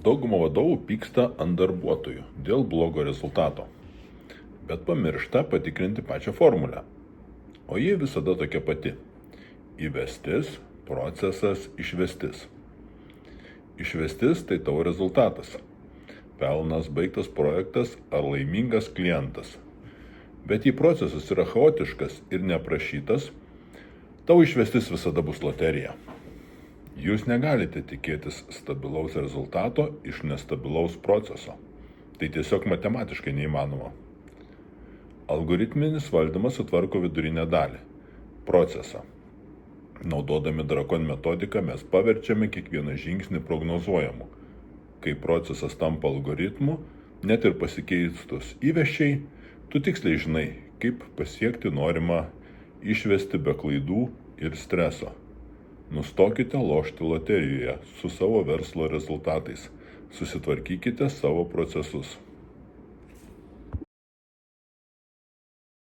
Dauguma vadovų pyksta ant darbuotojų dėl blogo rezultato, bet pamiršta patikrinti pačią formulę. O ji visada tokia pati. Įvestis, procesas, išvestis. Išvestis tai tavo rezultatas. Pelnas, baigtas projektas ar laimingas klientas. Bet jei procesas yra chaotiškas ir neprašytas, tavo išvestis visada bus loterija. Jūs negalite tikėtis stabilaus rezultato iš nestabilaus proceso. Tai tiesiog matematiškai neįmanoma. Algoritminis valdymas sutvarko vidurinę dalį – procesą. Naudodami Drakon metodiką mes paverčiame kiekvieną žingsnį prognozuojamu. Kai procesas tampa algoritmu, net ir pasikeistus įvesčiai, tu tiksliai žinai, kaip pasiekti norimą išvesti be klaidų ir streso. Nustokite lošti loterijoje su savo verslo rezultatais. Susitvarkykite savo procesus.